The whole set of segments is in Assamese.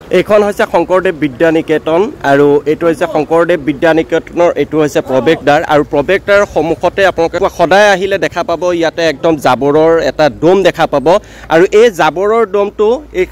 এইখন হৈছে শংকৰদেৱ বিদ্যা নিকেতন আৰু এইটো হৈছে শংকৰদেৱ বিদ্যা নিকেতনৰ এইটো হৈছে প্ৰৱেশদ্বাৰ আৰু প্ৰৱেশদ্বাৰৰ সন্মুখতে আপোনালোকে সদায় আহিলে দেখা পাব ইয়াতে একদম জাবৰৰ এটা ডোম দেখা পাব আৰু এই জাবৰৰ ডোমটো এই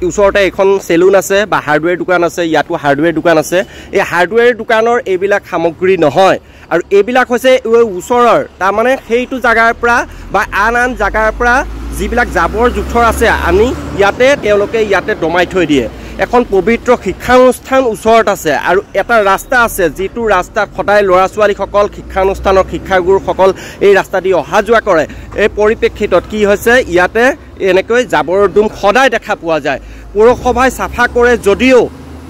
ওচৰতে এখন সেলুন আছে বা হাৰ্ডৱেৰ দোকান আছে ইয়াতো হাৰ্ডৱেৰ দোকান আছে এই হাৰ্ডৱেৰ দোকানৰ এইবিলাক সামগ্ৰী নহয় আৰু এইবিলাক হৈছে ওচৰৰ তাৰ মানে সেইটো জাগাৰ পৰা বা আন জাগাৰ পৰা যিবিলাক জাবৰ জোথৰ আছে আনি ইয়াতে তেওঁলোকে ইয়াতে দমাই থৈ দিয়ে এখন পবিত্ৰ শিক্ষানুষ্ঠান ওচৰত আছে আৰু এটা ৰাস্তা আছে যিটো ৰাস্তাত সদায় ল'ৰা ছোৱালীসকল শিক্ষানুষ্ঠানৰ শিক্ষাগুৰুসকল এই ৰাস্তা দি অহা যোৱা কৰে এই পৰিপ্ৰেক্ষিতত কি হৈছে ইয়াতে এনেকৈ জাবৰৰ ডোম সদায় দেখা পোৱা যায় পৌৰসভাই চাফা কৰে যদিও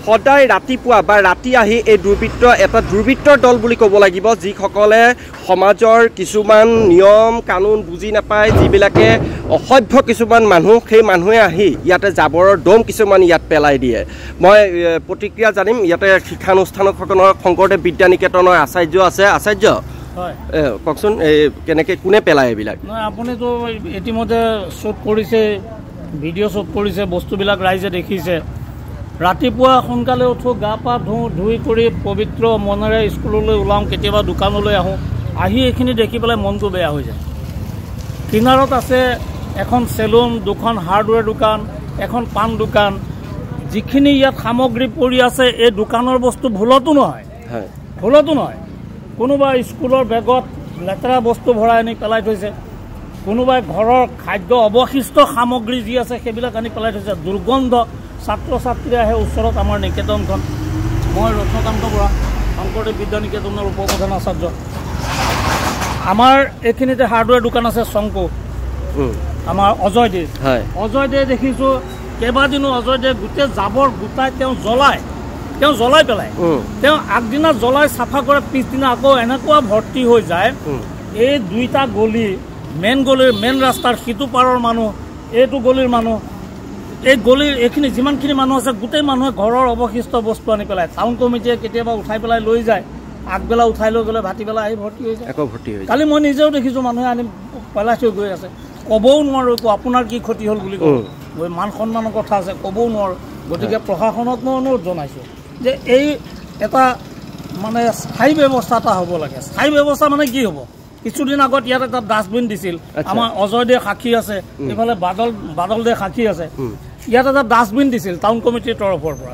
সদায় ৰাতিপুৱা বা ৰাতি আহি এই এটা দুৰ্বৃত্তৰ দল বুলি ক'ব লাগিব যিসকলে সমাজৰ কিছুমান নিয়ম কানুন বুজি নাপায় যিবিলাকে অসভ্য কিছুমান মানুহ সেই মানুহে আহি ইয়াতে জাবৰৰ ডোম কিছুমান ইয়াত পেলাই দিয়ে মই প্ৰতিক্ৰিয়া জানিম ইয়াতে শিক্ষানুষ্ঠানখনৰ শংকৰদেৱ বিদ্যা নিকেতনৰ আচাৰ্য আছে আচাৰ্য হয় কওকচোন কেনেকৈ কোনে পেলায় এইবিলাক আপুনিতো ইতিমধ্যে শ্বুট কৰিছে ভিডিঅ' শ্বুট কৰিছে বস্তুবিলাক ৰাইজে দেখিছে ৰাতিপুৱা সোনকালে উঠো গা পা ধুই কৰি পবিত্ৰ মনেৰে স্কুললৈ ওলাওঁ কেতিয়াবা দোকানলৈ আহোঁ আহি এইখিনি দেখি পেলাই মনটো বেয়া হৈ যায় কিনাৰত আছে এখন চেলুন দুখন হাৰ্ডৱেৰ দোকান এখন পাণ দোকান যিখিনি ইয়াত সামগ্ৰী পৰি আছে এই দোকানৰ বস্তু ভুলতো নহয় কোনোবা স্কুলৰ বেগত লেতেৰা বস্তু ভৰাই আনি পেলাই থৈছে কোনোবাই ঘৰৰ খাদ্য অৱশিষ্ট সামগ্ৰী যি আছে সেইবিলাক আনি পেলাই থৈছে দুৰ্গন্ধ ছাত্ৰ ছাত্ৰী আহে ওচৰত আমাৰ নিকেতনখন মই ৰত্নকান্ত বৰা শংকৰদেৱ বিদ্যা নিকেতনৰ উপ প্ৰধান আচাৰ্য আমাৰ এইখিনিতে হাৰ্ডৱেৰ দোকান আছে শংকু আমাৰ অজয় দে দেখিছোঁ কেইবাদিনো অজয় দে গোটেই জাবৰ গোটাই তেওঁ জ্বলাই পেলাই তেওঁ আগদিনা জ্বলাই চাফা কৰে পিছদিনা আকৌ এনেকুৱা ভৰ্তি হৈ যায় এই দুইটা গলি মেইন ৰাস্তাৰ সিটো পাৰৰ মানুহ এইটো গলিৰ মানুহ এই গলিৰ এইখিনি যিমানখিনি মানুহ আছে গোটেই মানুহে ঘৰৰ অৱশিষ্ট বস্তু আনি পেলাই টাউন কমিটিয়ে কেতিয়াবা উঠাই পেলাই লৈ যায় আগবেলা উঠাই লৈ গ'লে ভাটিবেলা আহি ভৰ্তি হৈ যায় কালি মই নিজেও দেখিছোঁ মানুহে আনি পেলাই থৈ গৈ আছে ক'বও নোৱাৰোঁ একো আপোনাৰ কি ক্ষতি হ'ল বুলি কওঁ মান সন্মানৰ কথা আছে ক'বও নোৱাৰোঁ গতিকে প্ৰশাসনক মই অনুৰোধ জনাইছোঁ যে এই এটা মানে স্থায়ী ব্যৱস্থা এটা হ'ব লাগে স্থায়ী ব্যৱস্থা মানে কি হ'ব কিছুদিন আগত ইয়াত এটা ডাষ্টবিন দিছিল আমাৰ অজয় দে সাক্ষী আছে এইফালে বাদল দে সাক্ষী আছে ইয়াত এটা ডাষ্টবিন দিছিল টাউন কমিটিৰ তৰফৰ পৰা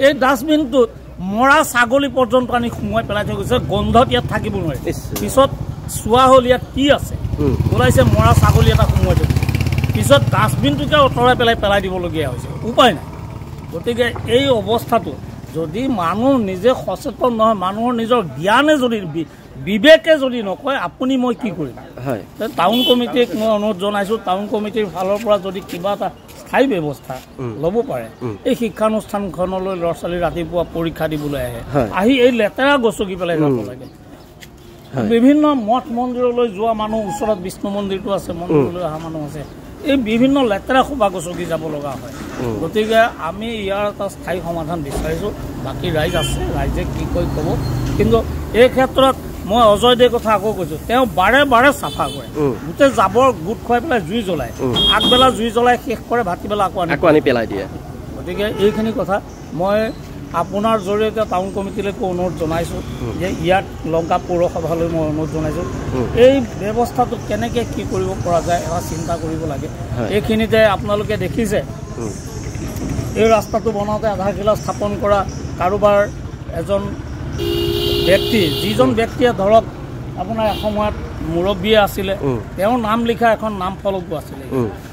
এই ডাষ্টবিনটোত মৰা ছাগলী পৰ্যন্ত আনি সোমোৱাই পেলাই থৈ গৈছে গোন্ধত ইয়াত থাকিব নোৱাৰে পিছত চোৱা হ'ল ইয়াত কি আছে ওলাইছে মৰা ছাগলী এটা সোমোৱাই থৈ পিছত ডাষ্টবিনটোকে আঁতৰাই পেলাই দিবলগীয়া হৈছে উপায় নাই গতিকে এই অৱস্থাটো যদি মানুহ নিজে সচেতন নহয় মানুহৰ নিজৰ জ্ঞানে যদি বিবেকে যদি নকয় আপুনি মই কি কৰিম টাউন কমিটিক মই অনুৰোধ জনাইছোঁ টাউন কমিটিৰ ফালৰ পৰা যদি কিবা এটা স্থায়ী ব্যৱস্থা ল'ব পাৰে এই শিক্ষানুষ্ঠানখনলৈ ল'ৰা ছোৱালী ৰাতিপুৱা পৰীক্ষা দিবলৈ আহি এই লেতেৰা গছকি পেলাই যাব লাগে বিভিন্ন মঠ মন্দিৰলৈ যোৱা মানুহ ওচৰত বিষ্ণু মন্দিৰটো আছে মন্দিৰলৈ অহা মানুহ আছে এই বিভিন্ন লেতেৰা খোপা গছকি যাব লগা হয় গতিকে আমি ইয়াৰ এটা স্থায়ী সমাধান বিচাৰিছোঁ বাকী ৰাইজ আছে ৰাইজে কি কয় ক'ব কিন্তু এই ক্ষেত্ৰত মই অজয় দেৰ কথা আকৌ কৈছোঁ তেওঁ বাৰে চাফা কৰে গোটেই জাবৰ গোট খুৱাই পেলাই জুই জ্বলায় আগবেলা জুই জ্বলাই শেষ কৰে ভাটিবেলা আকৌ আনি পেলাই দিয়ে গতিকে এইখিনি কথা মই আপোনাৰ জৰিয়তে টাউন কমিটিলৈকে অনুৰোধ জনাইছোঁ যে ইয়াত লংকা পৌৰসভালৈ মই অনুৰোধ জনাইছোঁ এই ব্যৱস্থাটো কেনেকৈ কি কৰিব পৰা যায় এটা চিন্তা কৰিব লাগে এইখিনিতে আপোনালোকে দেখিছে এই ৰাস্তাটো বনাওঁতে আধাৰশিলা স্থাপন কৰা কাৰোবাৰ এজন ব্যক্তি যিজন ব্যক্তিয়ে ধৰক আপোনাৰ এসময়ত মুৰব্বীয়ে আছিলে তেওঁৰ নাম লিখা এখন নাম ফলকো আছিলে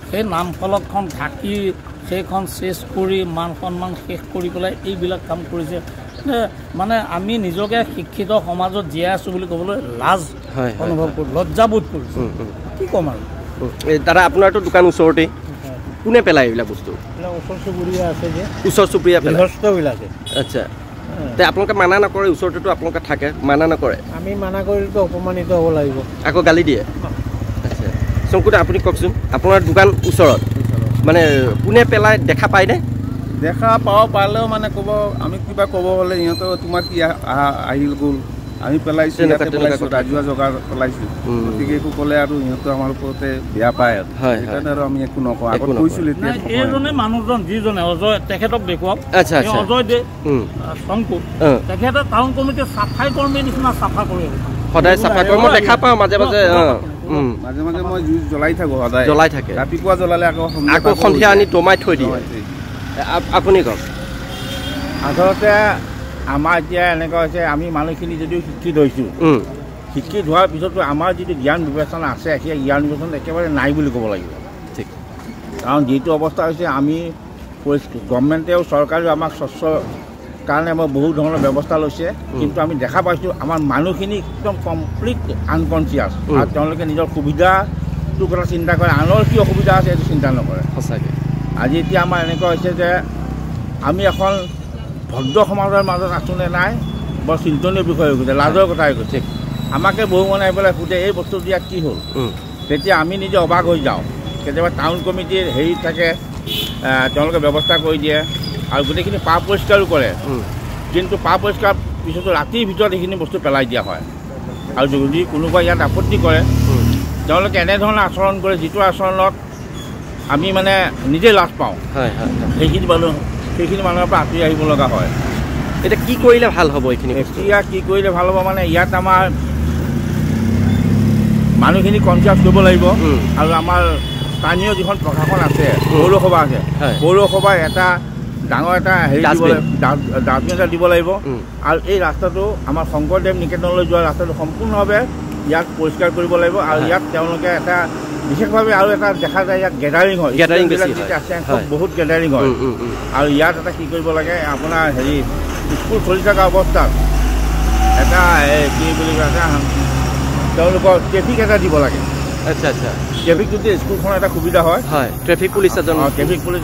সেই নাম ফলকখন ঢাকি সেইখন চেচ কৰি মান সন্মান শেষ কৰি পেলাই এইবিলাক কাম কৰিছে মানে আমি নিজকে শিক্ষিত সমাজত জীয়াই আছোঁ বুলি ক'বলৈ লাজ অনুভৱ কৰোঁ লজ্জাবোধ কৰিছোঁ কি ক'ম আৰু দাদা আপোনাৰতো দোকান ওচৰতেই কোনে পেলায় এইবিলাক বস্তু ওচৰ চুবুৰীয়া আছে যে ওচৰ চুবুৰীয়া গৃহস্থবিলাকে আচ্ছা আপোনালোকে মানা নকৰে ওচৰতেতো আপোনালোকে থাকে মানা নকৰে আমি মানা কৰিলেতো অপমানিত হ'ব লাগিব আকৌ গালি দিয়ে আচ্ছা শংকুদা আপুনি কওকচোন আপোনাৰ দোকান ওচৰত মানে কোনে পেলাই দেখা পায়নে দেখা পালেও মানে ক'ব আমি কিবা ক'ব হ'লে ইহঁতৰ তোমাৰ কি আহিল গ'ল আমি পেলাইছোঁ, ৰাজহুৱা জেগা পেলাইছোঁ, গতিকে একো ক'লে আৰু সিহঁতে আমাৰ ওপৰতে বেয়া পায় আৰু সেইকাৰণে আৰু আমি একো নকওঁ। আগত কৈছিলোঁ, এতিয়া এইজনে মানুহজন যিজনে অজয়, তেখেতক দেখুৱাওক। অজয় দে শংকু, তেখেতে টাউন কমিটিৰ চাফাই কৰ্মীৰ নিচিনা চাফা কৰি সদায় চাফা কৰি মই দেখা পাওঁ মাজে মাজে। মাজে মাজে মই জুই জ্বলাই থাকোঁ, সদায় জ্বলাই থাকে। ৰাতিপুৱা জ্বলালে আকৌ সন্ধিয়া আনি দমাই থৈ দিয়ে। আপুনি কওক। আচলতে আমাৰ এতিয়া এনেকুৱা হৈছে, আমি মানুহখিনি যদিও শিক্ষিত হৈছোঁ, শিক্ষিত হোৱাৰ পিছতো আমাৰ যিটো জ্ঞান বিবেচনা আছে, সেই জ্ঞান বিবেচনা একেবাৰে নাই বুলি ক'ব লাগিব। ঠিক, কাৰণ যিটো অৱস্থা হৈছে, আমি গভৰ্ণমেণ্টেও চৰকাৰেও আমাক স্বচ্ছ কাৰণে আমাৰ বহুত ধৰণৰ ব্যৱস্থা লৈছে, কিন্তু আমি দেখা পাইছোঁ আমাৰ মানুহখিনি একদম কমপ্লিট আনকনচিয়াছ, আৰু তেওঁলোকে নিজৰ সুবিধাটোৰ কথা চিন্তা কৰে, আনৰ কি অসুবিধা আছে সেইটো চিন্তা নকৰে। সঁচাকৈ আজি এতিয়া আমাৰ এনেকুৱা হৈছে যে আমি এখন ভদ্ৰ সমাজৰ মাজত আছোঁ নে নাই, বৰ চিন্তনীয় বিষয় হৈ গৈছে, লাজৰ কথা হৈ গৈছে। আমাকে বহু মানুহে পেলাই সোধে এই বস্তুটো ইয়াত কি হ'ল, তেতিয়া আমি নিজে অবাক হৈ যাওঁ। কেতিয়াবা টাউন কমিটিৰ হেৰি থাকে, তেওঁলোকে ব্যৱস্থা কৰি দিয়ে আৰু গোটেইখিনি পা পৰিষ্কাৰো কৰে, কিন্তু পা পৰিষ্কাৰ পিছতো ৰাতিৰ ভিতৰত সেইখিনি বস্তু পেলাই দিয়া হয়। আৰু যদি কোনোবাই ইয়াত আপত্তি কৰে, তেওঁলোকে এনেধৰণৰ আচৰণ কৰে যিটো আচৰণত আমি মানে নিজে লাজ পাওঁ। সেইখিনি মানুহৰ পৰা আঁতৰি আহিব লগা হয়। এতিয়া কি কৰিলে ভাল হ'ব এইখিনি? এতিয়া কি কৰিলে ভাল হ'ব মানে, ইয়াত আমাৰ মানুহখিনি কনচিয়াছ কৰিব লাগিব, আৰু আমাৰ স্থানীয় যিখন প্ৰশাসন আছে, পৌৰসভা আছে, পৌৰসভাই এটা ডাঙৰ এটা হেৰি ডাষ্টবিন এটা দিব লাগিব, আৰু এই ৰাস্তাটো আমাৰ শংকৰদেৱ নিকেতনলৈ যোৱা ৰাস্তাটো সম্পূৰ্ণভাৱে ইয়াত পৰিষ্কাৰ কৰিব লাগিব। আৰু ইয়াত তেওঁলোকে এটা বিশেষভাৱে আৰু এটা দেখা যায়, ইয়াত গেডাৰিং হয়, বহুত গেডাৰিং হয়, আৰু ইয়াত এটা কি কৰিব লাগে, আপোনাৰ হেৰি স্কুল চলি থকা অৱস্থাত এটা কি বুলি কয়, তেওঁলোকৰ ট্ৰেফিক এটা দিব লাগে। আচ্ছা আচ্ছা, ট্ৰেফিক যদি স্কুলখনৰ এটা সুবিধা হয়, ট্ৰেফিক পুলিচ এজন, ট্ৰেফিক পুলিচ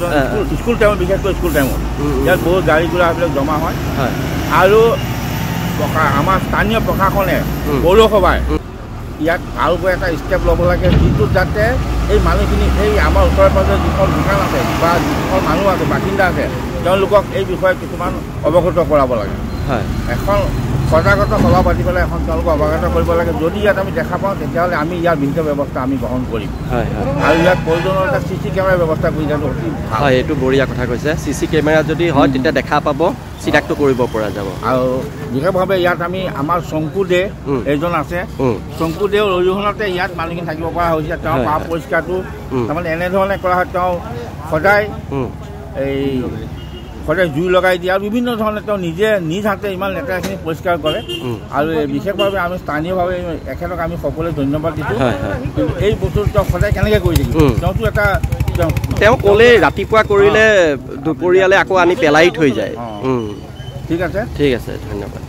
স্কুল টাইমত, বিশেষকৈ স্কুল টাইমত ইয়াত বহুত গাড়ী ঘোঁৰাবিলাক জমা হয়। আৰু আমাৰ স্থানীয় প্ৰশাসনে, পৌৰসভাই ইয়াত আৰু এটা ষ্টেপ ল'ব লাগে, যিটো যাতে এই মানুহখিনি, এই আমাৰ ওচৰে পাঁজৰে যিখন দোকান আছে বা যিখন মানুহ আছে, বাসিন্দা আছে, তেওঁলোকক এই বিষয়ে কিছুমান অৱগত কৰাব লাগে। এখন সজাগতা সভা পাতি পেলাই এখন তেওঁলোকক অৱগত কৰিব লাগে। যদি ইয়াত আমি দেখা পাওঁ, তেতিয়াহ'লে আমি ইয়াৰ বিহিত ব্যৱস্থা আমি গ্ৰহণ কৰিম, আৰু ইয়াত প্ৰয়োজনীয় এটা CC কেমেৰাৰ ব্যৱস্থা কৰি দিয়াটো অতি ভাল। হয়, এইটো বঢ়িয়া কথা কৈছে। CC কেমেৰা যদি হয়, তেতিয়া দেখা পাব, চিনাক্ত কৰিব পৰা যাব। আৰু বিশেষভাৱে ইয়াত আমি আমাৰ শংকুদেৱ এজন আছে, শংকুদেৱৰ অৰিহণাতে ইয়াত মানুহখিনি থাকিব পৰা হৈছে। তেওঁ পা পৰিষ্কাৰটো তাৰমানে এনেধৰণে কৰা হয়, তেওঁ সদায় জুই লগাই দিয়ে, আৰু বিভিন্ন ধৰণে তেওঁ নিজে নিজ হাতে ইমান লেতেৰাখিনি পৰিষ্কাৰ কৰে। আৰু বিশেষভাৱে আমি স্থানীয়ভাৱে এখেতক আমি সকলোৱে ধন্যবাদ দিছোঁ। কিন্তু এই বস্তুটো তেওঁ সদায় কেনেকৈ কৰি থাকিব, তেওঁতো এটা তেওঁ ক'লে ৰাতিপুৱা কৰিলে দুপৰীয়ালৈ আকৌ আনি পেলাই থৈ যায়। ঠিক আছে, ঠিক আছে, ধন্যবাদ।